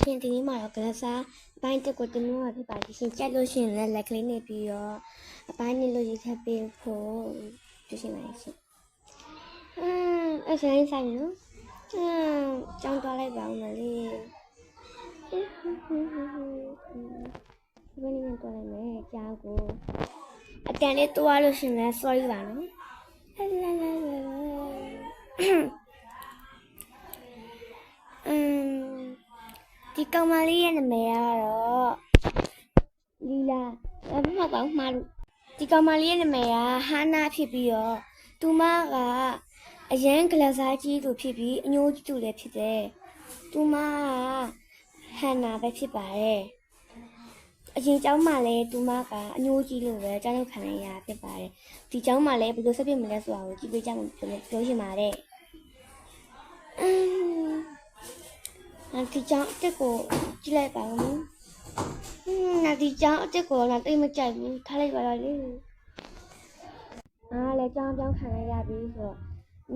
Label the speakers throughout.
Speaker 1: ရှင်ဒီနေ့မှာတော့ကလစားအပိုင်းတက်ကိုတင်လို့ဖြစ်ပါတယ်ရှင်ကြက်လို့ရှင်လည်းလက်ကလေးနေပြီးတော့အပိုင်းနေလို့ရထပ်ပေးဖို့ပြရှင်ပါရှင်အဆိုင်ဆိုင်နော်ကြောင်းသွားလိုက်ပါဦးမလေးဘယ်နည်းသွားလိုက်မယ်ကြားကိုအတန်လေးသွားလို့ရှင်လည်း sorry ပါနော်ဒီကောင်မလေးရဲ့နာမည်ကတော့လီလာဘာမှမကောင်းမှားလို့ဒီကောင်မလေးရဲ့နာမည်ကဟာနာဖြစ်ပြီးတော့သူမကအရန်ကလစားကြီးသူဖြစ်ပြီးအညိုးကြီးသူလည်းဖြစ်တယ်သူမကဟန်နာပဲဖြစ်ပါတယ်အရင်ကျောင်းမှာလည်းသူမကအညိုးကြီးလို့ပဲကျောင်းရောက်ခံရတာဖြစ်ပါတယ်ဒီကျောင်းမှာလည်းဘယ်လိုဆက်ဖြစ်မလဲဆိုတာကိုကြည့်ပေးကြမှာပြောရှင်ပါတယ်ဒီကြောင်အတက်ကိုကြည့်လိုက်ပါဦးဒီကြောင်အတက်ကိုတော့တိတ်မကြိုက်ဘူးထားလိုက်ပါတော့လေလည်းကြောင်ပြောင်းခံရပြီဆိုတော့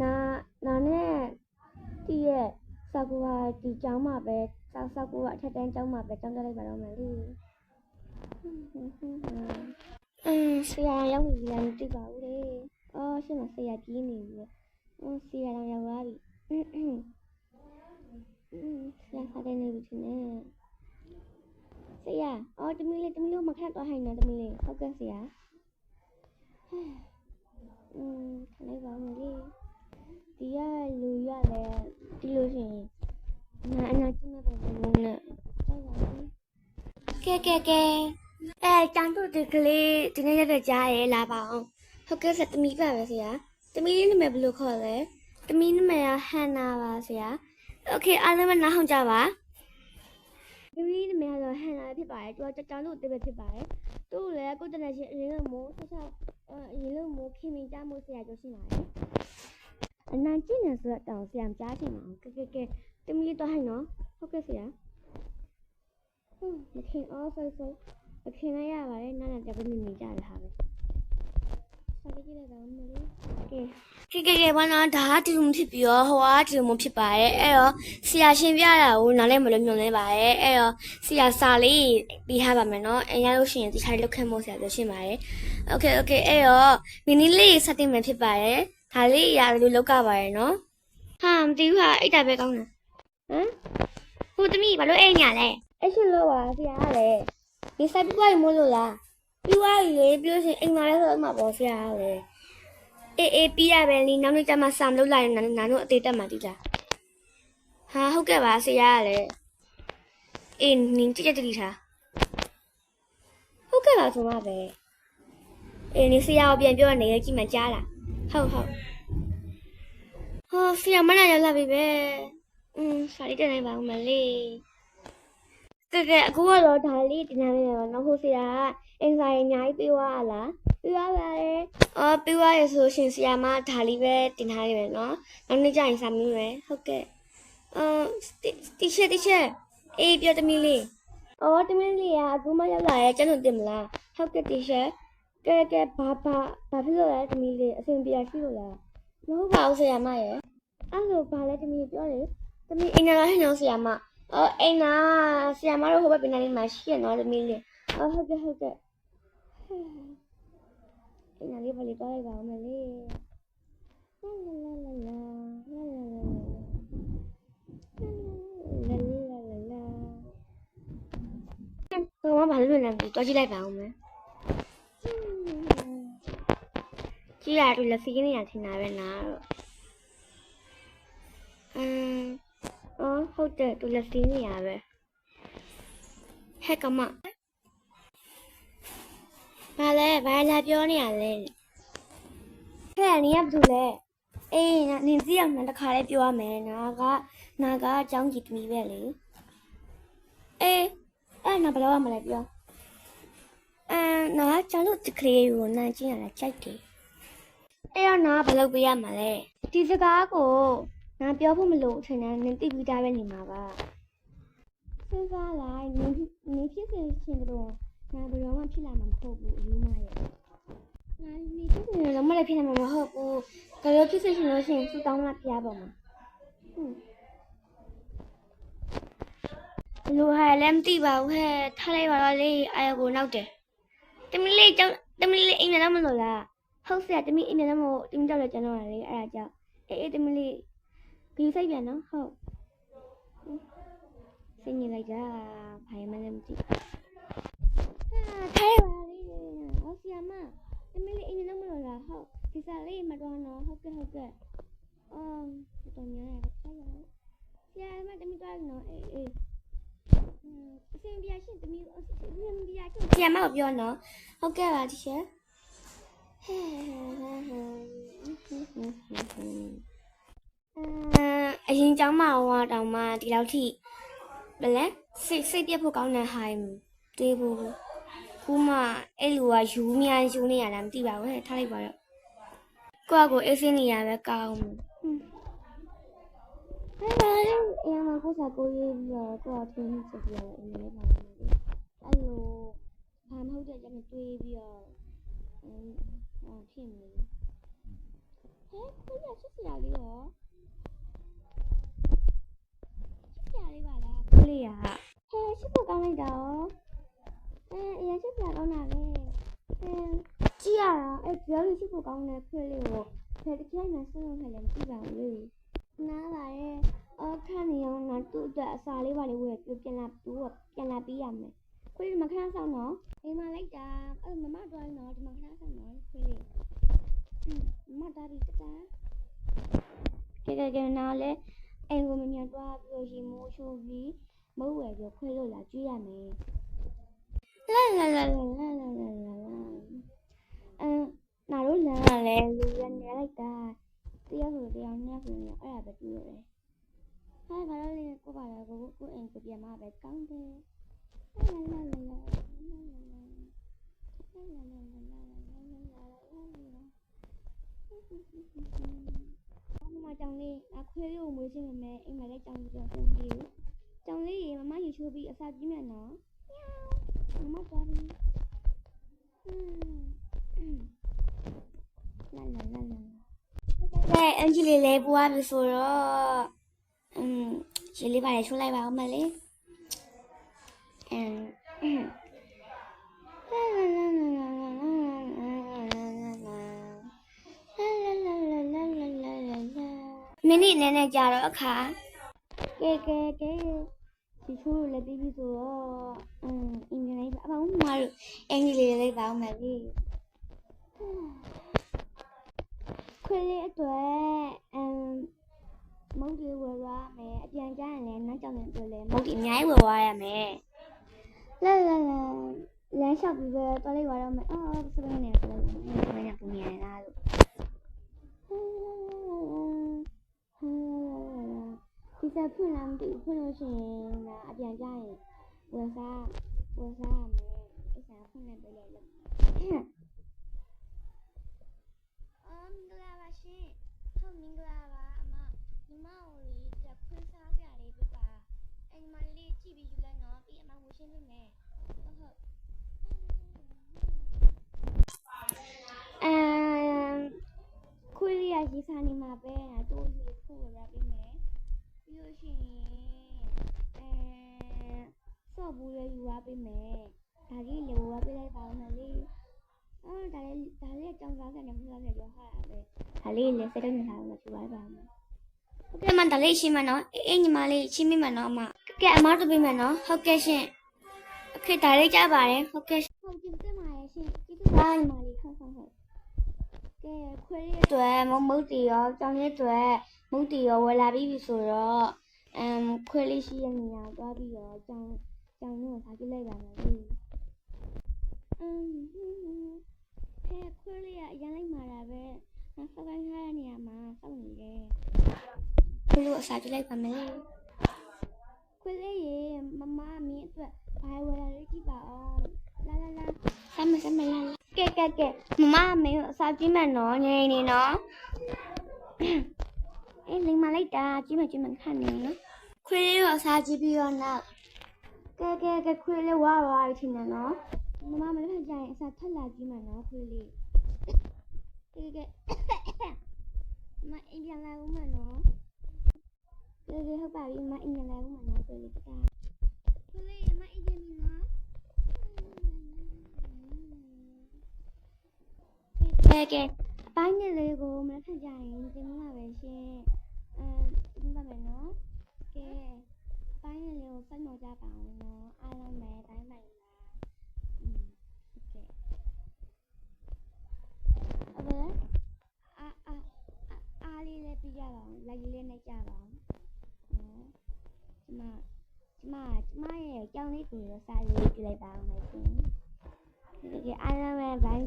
Speaker 1: နာနဲ့တီးရဲ့စာကူကဒီကြောင်မှာပဲစာကူကအထက်တန်းကြောင်မှာပဲကြောင်တက်လိုက်ပါတော့မယ်လေဆရာရောက်နေပြီလားမသိပါဘူးလေရှင်းမဆရာကြီးနေပြီဆရာတော့ရောက်လာပြီဆရာစားတဲ့နေပြီချင်းနဲ့ဆရာတမီးလေးမခက်တော့ဟိုင်းနော်တမီးလေးဟုတ်ကဲ့ဆရာခလိုက်ပါဦးလေဒီကလူရလဲဒီလိုရှင်အနာကျင်းတဲ့ပုံစံနဲ့ကြောက်ပါဘူးကဲကျန်တို့ဒီကလေးဒီနေ့ရက်ကြားရဲလာပါအောင်ဟုတ်ကဲ့ဆက်တမီးပါပဲဆရာတမီးလေးနာမည်ဘယ်လိုခေါ်လဲတမီးနာမည်ကဟန်နာပါဆရာโอเคအားလုံးနားထောင်ကြပါတမီးနာမည်ကတော့ဟန်နာဖြစ်ပါတယ်သူကကြောင်တို့တေးပဲဖြစ်ပါတယ်သူ့လည်းကိုတနချင်းအရင်ကမိုးဆက်ဆက်အရင်ကမိုးခင်မင်ကြမိုးဆရာပြောရှိပါတယ်အနံကျင်းနေဆိုတော့ဆရာမကြားချင်ပါဘူးကဲတမီးလေးတော့ဟိုင်းနော်ဟုတ်ကဲ့ဆရာမခင်ဆိုမခင်လိုက်ရပါတယ်နားနာကြပ်နေကြတယ်ဟာပဲစာလေးကြည့်လိုက်ပါဦးမလေးကဲဘာနာဒါဒီလိုဖြစ်ပြီးတော့ဟိုကဒီလိုဖြစ်ပါတယ်အဲ့တော့ဆရာရှင်းပြတာကိုနားလည်းမလို့ညွှန်လဲပါတယ်အဲ့တော့ဆရာစာလေးပြီးထားပါမယ်နော်အရင်လို့ရှိရင်ဒီခြားလောက်ခက်မို့ဆရာပြောရှင်းပါတယ်โอเคအဲ့တော့မီနီလေးစတင်မယ်ဖြစ်ပါတယ်ဒါလေးရာလို့လောက်ကပါတယ်နော်ဟာမသိဘူးဟာအဲ့တာပဲကောင်းတယ်ဟိုသမီးဘာလို့အဲ့ညာလဲအဲ့ရှင်လို့ပါဆရာကလည်းဒီစိုက်ပြွားရမို့လို့လားပြွားရည်ပြောရှင်အိမ်မှာလဲဆိုတော့မှပေါ့ဆရာကလည်းအေးပြီးရပဲလीနောက်နေ့ကျမှစာမလုပ်လိုက်ရင်နာတို့အသေးတက်မှတီးလားဟာဟုတ်ကဲ့ပါဆရာကလည်းအေးနင်းကြည့်တီးထားဟုတ်ကဲ့ပါဆိုမှပဲအေးနင်းဆရာကိုပြန်ပြောနေရကြည့်မှကြားလားဟုတ်ဟောဆရာမနာရောက်လာပြီပဲစာလေးတင်လိုက်ပါဦးမလေးကဲအခုကတော့ဒါလေးတင်နေတယ်နော်ဟိုဆရာကအင်စာရအများကြီးပေးသွားလားပေးသွားပါတယ်ပေးသွားရဆိုရှင်ဆရာမဒါလေးပဲတင်ထားရမယ်နော်နောက်နေ့ကျရင်စာမေးမယ်ဟုတ်ကဲ့တီချက်အေးပြောတမီးလေးတမီးလေးကအခုမှရောက်လာရဲ့ကျန်လို့တင်မလားဟုတ်ကဲ့တီချက်ကဲဘာဖြစ်လို့လဲတမီးလေးအဆင်ပြေရှိလို့လားမဟုတ်ပါဘူးဆရာမရဲ့အဲ့လိုဘာလဲတမီးပြောလေတမီးအင်နာဟင်းနော်ဆရာမအိမ်နာဆရာမတို့ဟိုဘက်ပင်လေးမှာရှိရနော်သမီးလေးဟုတ်ကဲ့အိမ်နာလေးဘာလေးတော့လိုက်ပါဦးမလေးလာဘာလို့လဲတော့ကြည့်လိုက်ပါဦးမယ်ကြည့်ရတူလက်စီးနေရထင်တာပဲနာတော့ဟုတ်တယ်တူလက်စီးနေရပဲဟဲ့ကမဘာလာပြောနေရလဲဟဲ့နင်ကဘာလုပ်လဲအေးနင်စီအောင်တခါလေးပြောရမယ်နာကအကြောင်းကြီးတမီးပဲလေအေးအဲ့နာဘယ်လိုမှမလဲပြောနာကျောင်းတို့တကလေးကိုနာကျင်းရတာကြိုက်တယ်အဲ့တော့နာဘယ်လိုပြရမှာလဲဒီစကားကိုနာပြောဖို့မလို့ထင်တယ်နင်သိပြီးသားပဲနေမှာပါစဉ်းစားလိုက်နင်ဖြစ်စေချင်တော့နာဘယ်တော့မှဖြစ်လာမှာမဟုတ်ဘူးအယူမရဲ့နာနင်ဖြစ်စေရင်တော့မလည်းဖြစ်လာမှာမဟုတ်ဘူးကလေးဖြစ်စေချင်လို့ရှိရင်စူတောင်းလာပြပါမှာ လူဟာလည်းမသိပါဘူးဟဲ့ထားလိုက်ပါတော့လေအာရကိုနောက်တယ်တမီးလေးကြောက်တမီးလေးအိမ်နဲ့တော့မလို့လားဟုတ်ဆရာတမီးအိမ်နဲ့တော့မလို့တမီးကြောက်လဲကျွန်တော်လေအဲ့ဒါကြောင့်အေးတမီးလေးဘီစိတ်ပြန်နော်ဟုတ်စိတ်ညစ်လိုက်တာဘာမှလည်းမသိထားလိုက်ပါလေဟောဆရာမတမီးလေးအိမ်နဲ့တော့မလို့လားဟုတ်ဒီစားလေးမတော်နော်ဟုတ်ကဲ့တော်များတယ်ထားရဆရာမတမီးတော့နော်အေးအစင်ပြရှင်တမီးအစင်ပြရှင်ဆရာမကိုပြောနော်ဟုတ်ကဲ့ပါတီချာအရင်ကျောင်းမှာတောင်မှဒီလောက်ထိဘယ်လဲစိတ်ပြတ်ဖို့ကောင်းတဲ့ဟာတွေးဖို့ခုမှအဲ့လူကယူနေရတာမသိပါဘူးဟဲ့ထားလိုက်ပါတော့ကိုယ့်ကိုအေးစင်းနေရပဲကောင်းအဲ့ဒါအရင်ကကိုစားကိုရေးပြီးတော့ကိုယ်ထင်းနေချက်ပြရတယ်အင်းလေးပါမယ်အဲ့လိုဘာမဟုတ်တဲ့ကြောင့်တွေးပြီးတော့ဖြစ်နေဟဲ့ကိုရချစ်စရာလေးရောချစ်စရာလေးပါလားကိုလေးရဟဲ့ချစ်ဖို့ကောင်းလိုက်တာရောအရင်ချစ်စရာကောင်းတာပဲကြည့်ရတာအဲ့ဒီလိုချစ်ဖို့ကောင်းတဲ့ခွေးလေးကိုဖယ်တစ်ပြိုင်မှာစွန့်လို့လည်းမသိပါဘူးလေနားပါရဲ့ခဏနေအောင်တော့သူ့အတွက်အစာလေးပါလေးဝယ်ပြန်လာပြီးရမယ်ခွေးမခဏဆောင်တော့အိမ်မှာလိုက်တာအဲ့မမတွားနော်ဒီမှာခဏဆောင်နော်ခွေးလေးမတားပြီးတာကဲနောက်လဲအိမ်ကိုမမြန်တွားပြီးရေမိုးချိုးပြီးမုတ်ဝယ်ပြီးခွေးလို့လာကျွေးရမယ်လာနာတို့လမ်းကလည်းလူရနေလိုက်တာတရားဆိုတရားနှစ်ဆိုရင်အဲ့ဒါပဲတွေ့ရတယ်ဟဲ့ဘာလို့လဲကိုပါလာကိုအိမ်ကိုပြန်มาပဲကောင်းတယ်မကြောင်လေးအခွေးလေးကိုမွေးချင်းမယ်အိမ်မှာလည်းကြောင်ပြီးတော့ဆုံးပြီးကြောင်လေးရေမရေချိုးပြီးအစာကြီးမြတ်နော်မမသွားပြီလာအန်ဂျီလေးလေးပွားပြီဆိုတော့ရေလေးပါလေချိုးလိုက်ပါဦးမလေးမိနစ်နဲ့ကြာတော့အခါကဲဒီချိုးလည်းပြီးပြီဆိုတော့အင်းလေးပါအောင်မလို့အင်ကြီးလေးပါအောင်မလေးခွေးလေးအတွက်မုတ်တွေဝယ်ရမယ်အပြန်ကြရင်လည်းနောက်ကြောင်တဲ့အတွက်လည်းမုတ်တွေအများကြီးဝယ်သွားရမယ်လာလမ်းလျှောက်ပြီးပဲတော်လိုက်သွားတော့မယ်စပင်းနေဆိုတော့စပင်းကပုံရလာလို့ဒီစားဖွင့်လာမသိဘူးဖွင့်လို့ရှိရင်အပြန်ကြရင်ဝယ်စားရမယ်အစားဖွင့်လိုက်ပေးလိုက်လို့မင်္ဂလာပါရှင်ဟုတ်မင်္ဂလာပါညီမကိုလေခွင့်စားစရာလေးပြပါညီမလေးကြည့်ပြီးယူလိုက်နော်ပြီးအမဝရှင်းပေးမယ်ဟုတ်ခွေးလေးရရေးစားနေမှာပဲတိုးလေးခုရပေးမယ်ပြီးလို့ရှိရင်ဆော့ဘူးလေးယူရပေးမယ်ဒါကြီးလေဝါပေးလိုက်ပါဦးမယ်လေဒါလေးအကြောင်းစားစရာနဲ့မစားစရာပြောဟာပဲဒါလေးလည်းစက်တော့နေထားလို့ယူပါပါမယ်ဟုတ်ကဲ့မဒါလေးရှင်းမနော်ညီမလေးရှင်းမိမနော်အမကဲအမတို့ပေးမယ်နော်ဟုတ်ကဲ့ရှင်โอเคဒါလေးကြားပါတယ်ဟုတ်ကဲ့ဟုတ်ကျေးဇူးတင်ပါတယ်ရှင်ကျေးဇူးပါညီမလေးဟုတ်ကဲခွေးလေးအတွက်မုတ်တီရောကြောင်လေးအတွက်မုတ်တီရောဝယ်လာပြီးပြီဆိုတော့ခွေးလေးရှိရနေရသွားပြီးတော့ကြောင်လေးကိုစားကြည့်လိုက်ပါမယ်လေခွေးလေးကအရင်လိုက်မှာတာပဲနောက်ဆက်ပိုင်းထားတဲ့နေရာမှာစောင့်နေတယ်ခွေးလေးကိုစားကြည့်လိုက်ပါမယ်ခွေးလေးရေမမမင်းအတွက်ဘာဝယ်လာလေးကြည့်ပါအောင်လာဆမ်းမလာကဲမမမင်းအစားကြည့်မယ်နော်ငြိမ်နေနော်လိမ္မာလိုက်တာကြည့်မှခန့်နေနော်ခွေးလေးကိုအစားကြည့်ပြီးတော့နောက်ကဲခွေးလေးဝါထင်တယ်နော်မမမလည်းကြရင်အစားထက်လာကြည့်မယ်နော်ခွေးလေးကဲမအိမ်ပြန်လာဦးမယ်နော်ဟုတ်ပါပြီမအိမ်ပြန်လာဦးမယ်နော်ခွေးလေး အပိုင်းနဲ့လေးကိုမထက်ကြရင်တင်လာပဲရှင်ဒီပါမယ်နော်ကဲအပိုင်းနဲ့လေးကိုစက်နော်ကြပါအောင်နော်အားလုံးပဲတိုင်းပိုင်လားကဲအားလေးလည်းပြကြပါအောင်လိုက်လေးနဲ့ကြပါအောင်နော်ကျမရဲ့ကြောင်းလေးကိုစာလေးပြလိုက်ပါအောင်မယ်ရှင်ကဲအားလုံးပဲဘိုင်း